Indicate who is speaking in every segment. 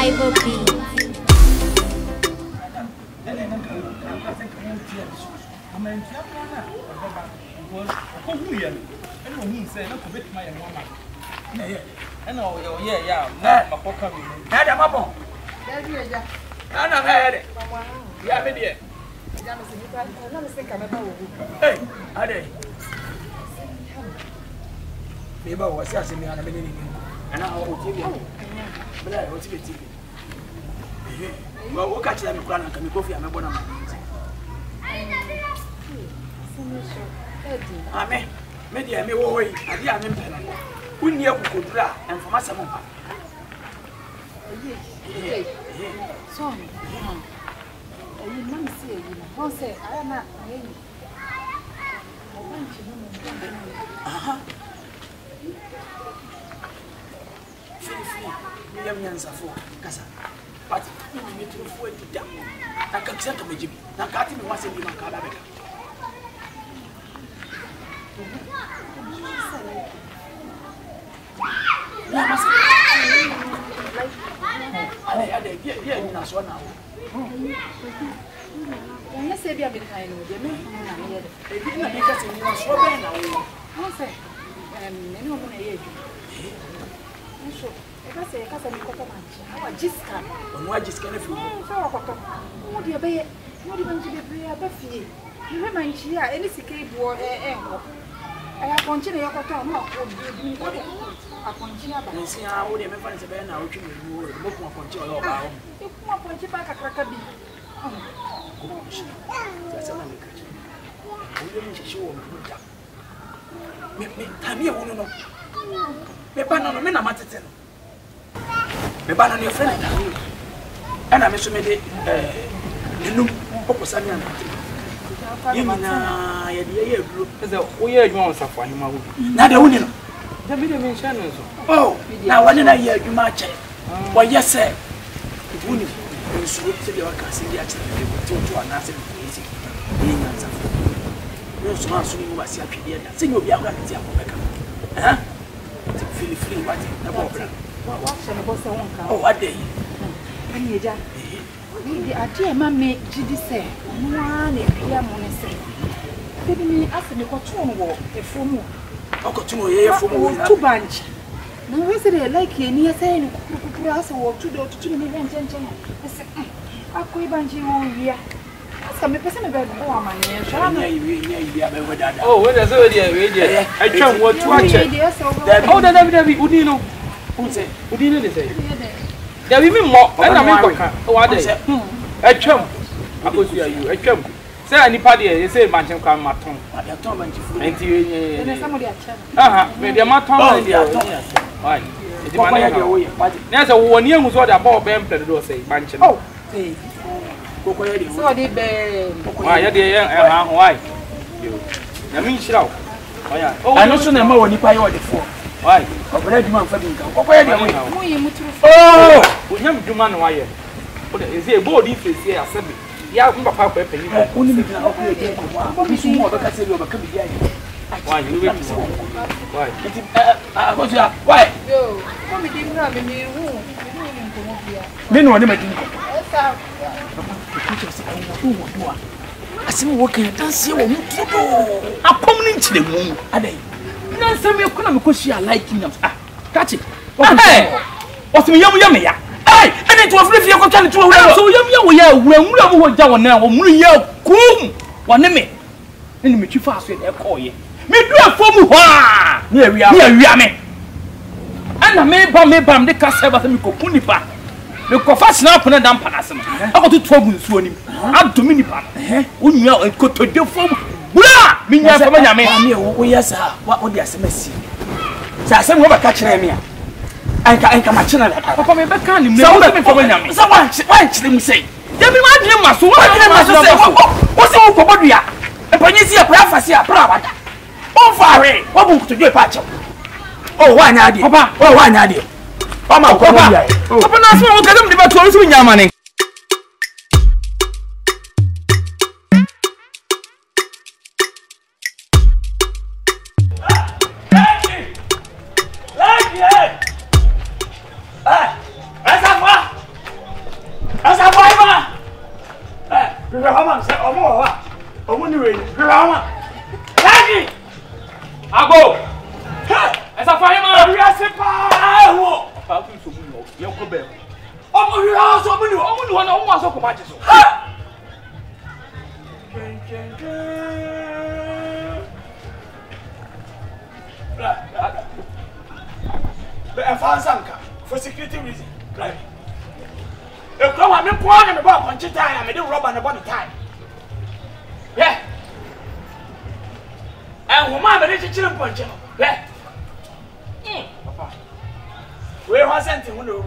Speaker 1: Ivo B.
Speaker 2: Maybe I was asking me on a minute, and I will give you. But I will give you. Well, we'll catch them in Crown and come coffee. I'm a bonnet. Amen. Maybe I may away. I am in Penn. We near Kudra and from us.
Speaker 3: Son, you must say, you won't say, I am not. For Casa, but you need to avoid the damn. I can send to me, Jimmy. Now, got him once in the Macada. I say, be a bit high. I say, I say, I just can't. Why just can't feel? Oh, dear, baby, not even to be a buffy. You remind me, any sick boy, I have continued your cotton. I continue. I see how they may find a band now, which you will look more control about. You come up and chip back a cracker. That's a man. We don't show me. Come here, won't know. Me banana me na matete me banana your friend and I so me de enum oposa me anate yimina ye de ye bro say wo ye adwuma on safo ahema wo na de woni no da bi de me ncha no so oh na woni na ye adwuma ache wo ye se woni nsu se de waka se de ache de to anase de ezi ye nya safo no so ma so ni wo ba si atwede da se ni obi akwa ti akobeka feel free what the problem. Oh, what day? Anija. The idea mammy Jidi say, one a peer money. Baby me ask me what one walk a full for 2 bunch. Now, is it like a near saying, grass or 2 to 2 million gentlemen? I said, I could bunch all year. Ask me person about woman. Oh, what is it? I try what to watch it. Oh, the David Udino. Who say? Udino is it? There will be more. I mean, what is it? A chum. I go to you. A chum. Say anybody, you say, Mancham come maton. I have told you. And somebody at chum. Ah, maybe a maton. Why? It's my way. There's a 1 year was what about Bempton do say, Mancham. Oh, so did why? Why? You. I mean, she out. I know so never when you pay all the phone. Why? Already, man, for me. Oh, we have to man wire. Is it a body if it's here? I said, yeah, Papa Pepper. Only me can help you again. More because you come here. Why? You will be so. Why? Why? Yo, come in, have a new room. Men want to make I see working at dance. You want to go. I'm coming into the room. Are they? No, some of you couldn't because you are liking them. Catch it. What's me? Yummy. Hey, and it was with your content to a so we are when we were down now. We are cool. 1 minute. And me too fast with a call ye. Me do a form. Here we are. Me. And I may bam the castle with me couponipa. The coffee now put a damp panasm. I got to trouble him. I'm to minipan. We know a coat to do for Bula! Minya from Yammy. Oh, yes, what would the SMS? So I said, what a catch me. I can't come at China. Papa, me back on him. So why me say? There be my dream, so what I say? What's all for Bodia? And when you see a prophecy, a brava. Oh, far away. What book to do a patch? Oh, why not? Papa, oh, why not? Papa, Papa, that's what I'm going to do with your money.
Speaker 2: Hama say omo wa. Omo ni we. Hama. Lagi.
Speaker 3: Ago. Esa fahima.
Speaker 2: We are sepa wo.
Speaker 3: Pa tu so mu no. Ye ko be.
Speaker 2: Omo we are so mu ni.
Speaker 3: Omo ni ho na omo aso ko ma che so.
Speaker 2: Ha. The Fansanka for security reason. Right. The crowd I'm pouring about punch time, I made a rubber and about the time. Yeah. And woman, but it's a children punch. Yeah. Papa. Where was sent to window?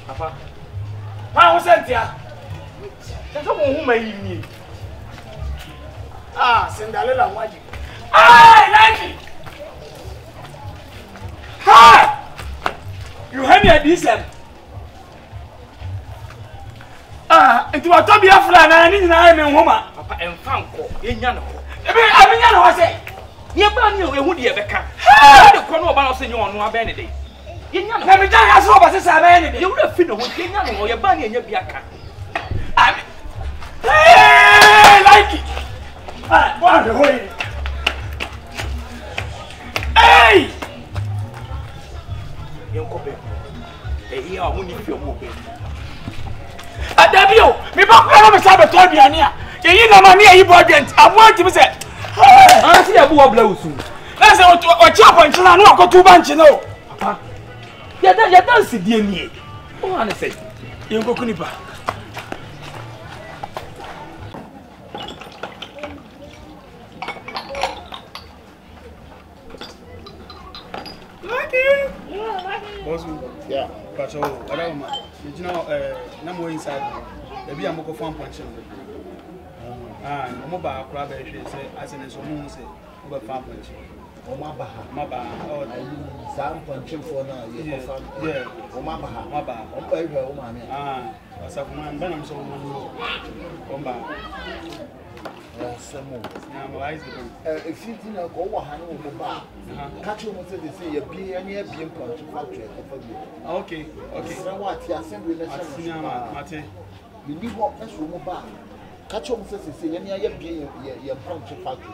Speaker 2: Papa. Why was sent here? There's someone who may need. Ah, Cinderella magic. Ah, like it. Ha! You heard me at this end. Ah, it was Toby Aflan and I am a woman.
Speaker 3: Papa and Fanko, in Yano.
Speaker 2: I mean, I was saying,
Speaker 3: you ban you, would you ever come? How do you come about saying you on one benedy? In Yano,
Speaker 2: let me tell you, so was a man.
Speaker 3: You would have fiddled with Yano or your bunny and your biaka.
Speaker 2: I mean, hey, like it. Ah, what the way. Hey!
Speaker 3: Here, I won't if you're moving.
Speaker 2: At Dabio, me back when I'm a Sabbath told me, you know, money, you bought it. I want to say,
Speaker 3: I see a boy blow soon.
Speaker 2: That's what chop and children walk or 2 bunch, you know.
Speaker 3: You're dancing, dear me. Oh, I say, you go Kunipa.
Speaker 1: Yeah, but so whatever, you know, no more inside. Maybe I'm going to find punch. I'm about crab, say, as in a moon say, over farm punch. Oh, my baha, oh, some punching for now. Yeah, oh, my baha, oh, baby, oh, mammy. Ah, as a man, but I'm so some more. If you didn't go, I catch you, they say you're being punch factory. Okay. So what? You're assembly Mate. You need what else room back. Catch you, say, you're being your punch factory.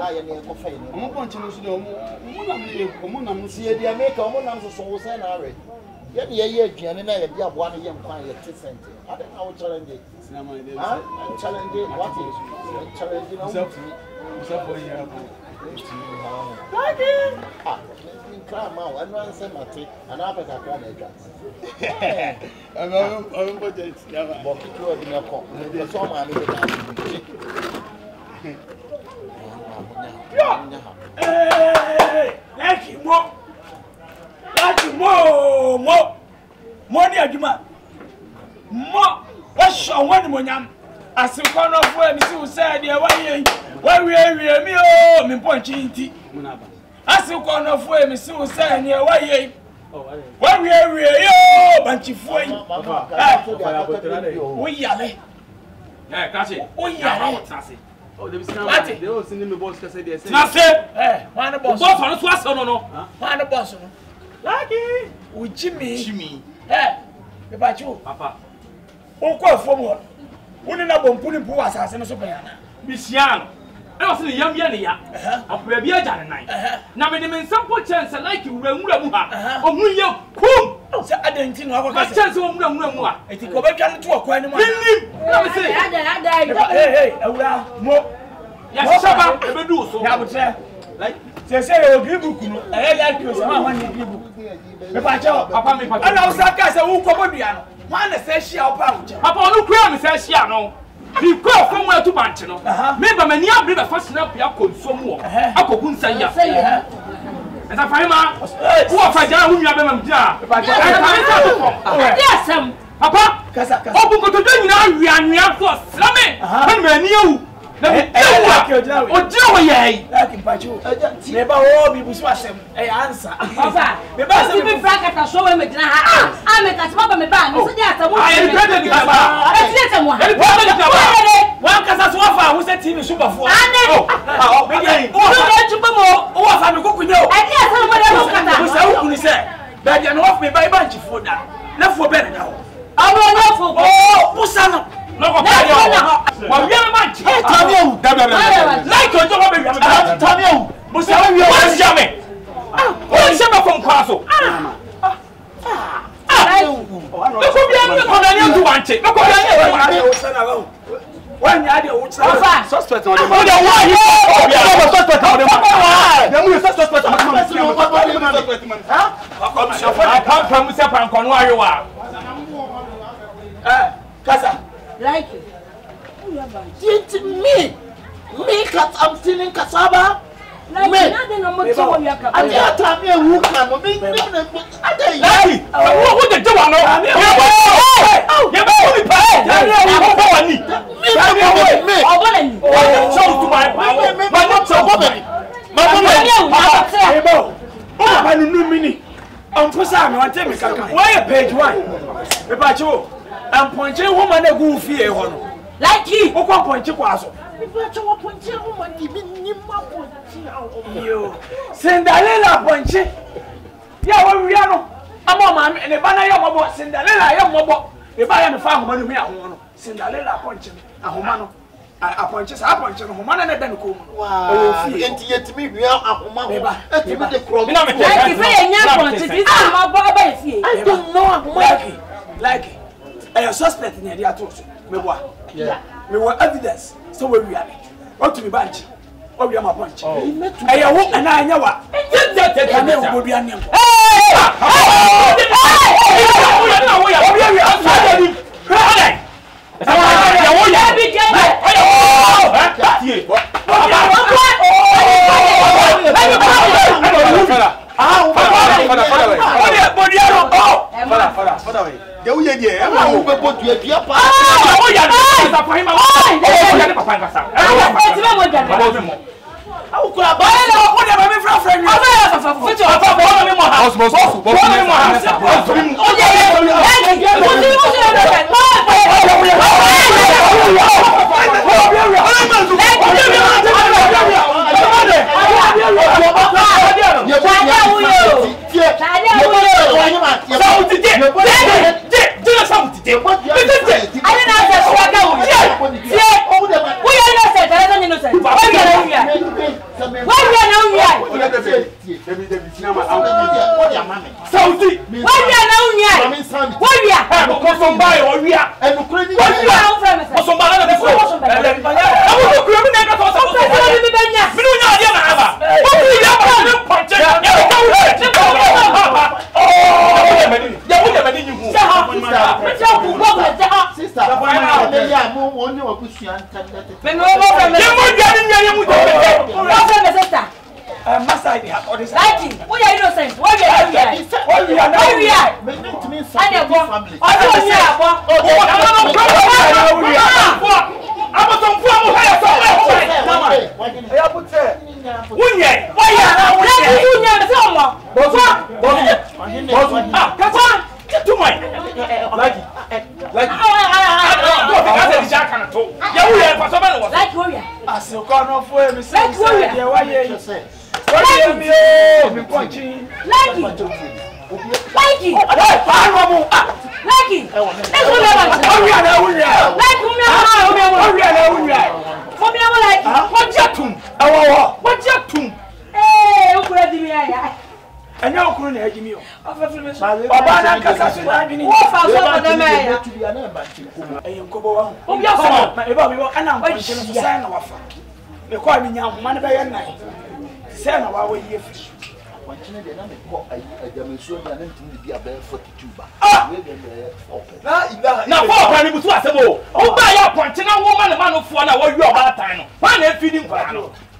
Speaker 1: I am a coffee. I'm punching you. I'm see the America, I'm so saying, already. Yeah, and I have 1 year fine at 10 cents. I don't know what challenge it. I'm challenging what is challenging yourself for you. Ah, climb out and run some matic and I'll pick up on a I'm going to in your call. There's all my
Speaker 2: more money aguma more what's on one monyam as you come off when you say there why we me oh me ponchi nti as you come off when you say near why we yo banchi foi we yale
Speaker 3: catch it.
Speaker 2: We yale
Speaker 1: oh, they all send me boss say they say
Speaker 2: one boss
Speaker 3: Boss on no
Speaker 2: one boss Lucky with Jimmy. Eh, about you, Papa. Oh, call for more. Wouldn't have been putting poor assassin so bad.
Speaker 3: Miss Young, I was in the young Yania. Of where we are done night. Now, when the some chance like you, Remuha, or will you come? I didn't know what chance of Remuha. I think over to a quite a minute. Hey, more. Yes, I will do so. I would say, like. Say you give book. I like you so one give book. Me pa cho papa me pa. Ana usaka say wo ko bodua no. Wan na say shia wo pa wo. Papa no kura me say shia no. Bi ko from where to bank no. Me ba mani abre be fashion up ya konsom wo. Akoku nsan ya. Esa fahima. Wo fa jara hu nua be mam dia. Yes, papa. Kasa. Obu ko to nyina awia so slame. Man mani ewu. Ojo ye like mpacho me ba wo bi busu asem e answer papa me ba se bi bracket so we me gina ha me ka se papa me ba me se dia asem I repeat it baba e ti etem ha wan kasa so fa wo se TV super fo oh me dey wo ga chupa mo wo fa me kokunyo e ti asem mo dey wo kata wo se wo kunu se ba dia no of me ba banchi fo da na fo be na ho awo no fo Like on top of me. Tell me. Musa, what's jamming? What's jamming from Castle? Look at you want it. Look at you. When you had your suspect on the one, suspect on the one. Suspect on the one. Kasa.
Speaker 1: Like it. Me, I'm stealing cassava.
Speaker 4: Like nothing no more to you.
Speaker 1: I'm not telling you who can me.
Speaker 3: What the do I
Speaker 4: like you.
Speaker 2: Cinderella Ponche. Yeah, we are. I'm on and the banner of Cinderella, young mobile. If I am a farmer, you may Cinderella Ponche, a Homano. I punches, I punch a Homana and then come. Wow, yet me, we are a Homana. I don't know. Like a suspect in the Atos. We were evidence, so we are. What to be bunch? Oh, we are my punch. I won't and I know what. Will be a name.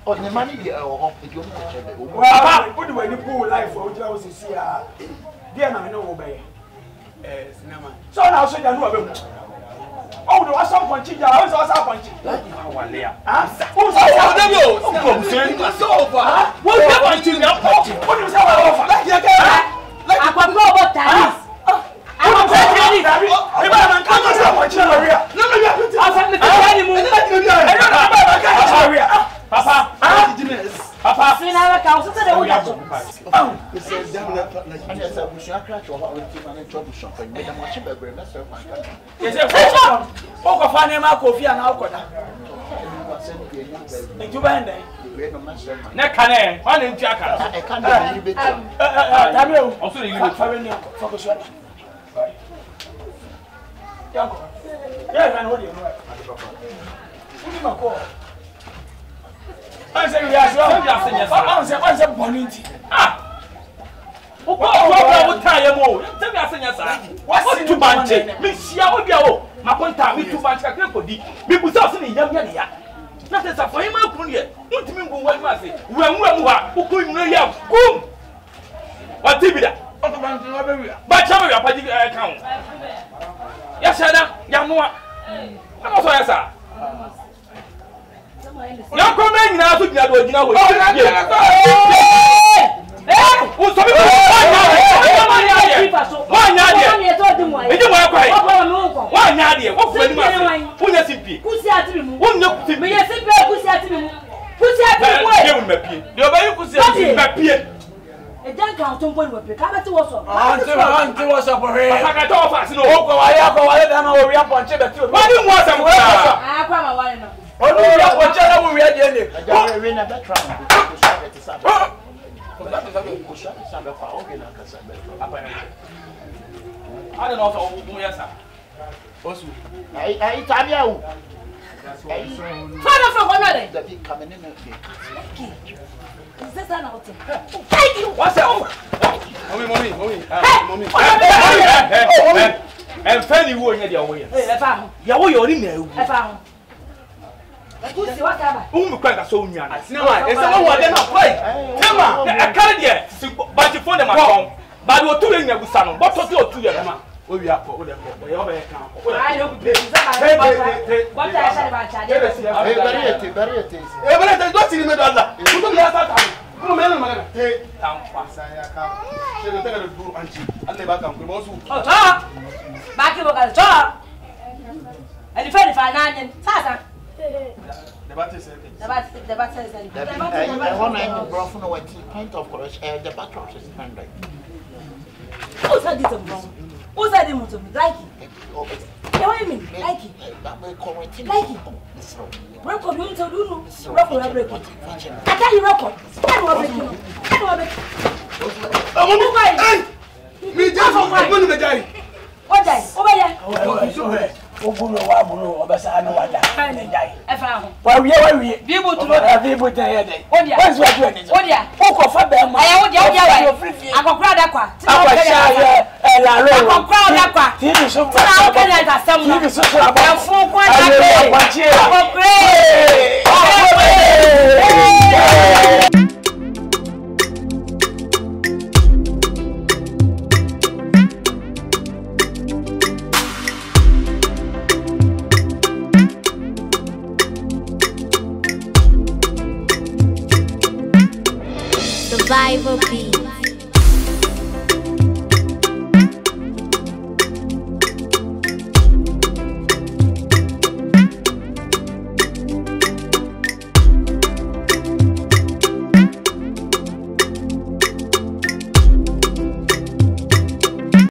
Speaker 1: Oh, the money you are
Speaker 2: well, put away the pool life for which I was see. Dear, I know obey. So now, so you know. Oh, there was some punching. I was also punching. Like you are one there. Who's over? What's punching? What do you say? Like I can go about that. I'm punching. Papa, Papa,
Speaker 1: send the young
Speaker 3: into band.
Speaker 2: Neck can one in Jack.
Speaker 1: I can't be
Speaker 2: Also, you have foreign focus. Yeah, I know you. I say, we are so born. Ah, what time more? Tell me, I say, yes, what's to Banche? Miss Yao, my point time, we to Banche, people say, young Yania. Not as a for him, I couldn't. What do you mean, what must say? When we are, who couldn't know you? Boom! What did that? But some of your party account. Yes, sir, Yamua. I'm also, yes, sir. Now come in now to the other. I don't know who yes, sir. I tell you. Father from one the big coming in. Thank you. What's up? Mommy. And Fanny won't get your way. You're in there. I found. Who quite so young? It's someone who did not play. Come on, I can't yet. But you phone them at home. But we're doing a good son. What's your 2 years? We are for the I don't what I said about who's that him to me? Like it. What do you mean? Like it. Like it. Record you to do no. Record. I tell you record. Me just want to die. What die? Over here. Ogun wa bunu obesa anu wada. E fa ho. Wa wie. Bibu to bibu ten here dey. What's what you need? Odia. Oko fa be ma. Aya odia wa. Akokura da kwa. Akosha la ro. Akokura da kwa. Tibi so ba. Na o kenya ta sam na. Tibi so so ba. E fun kwa da pe. Akokure.
Speaker 5: Survival Beat.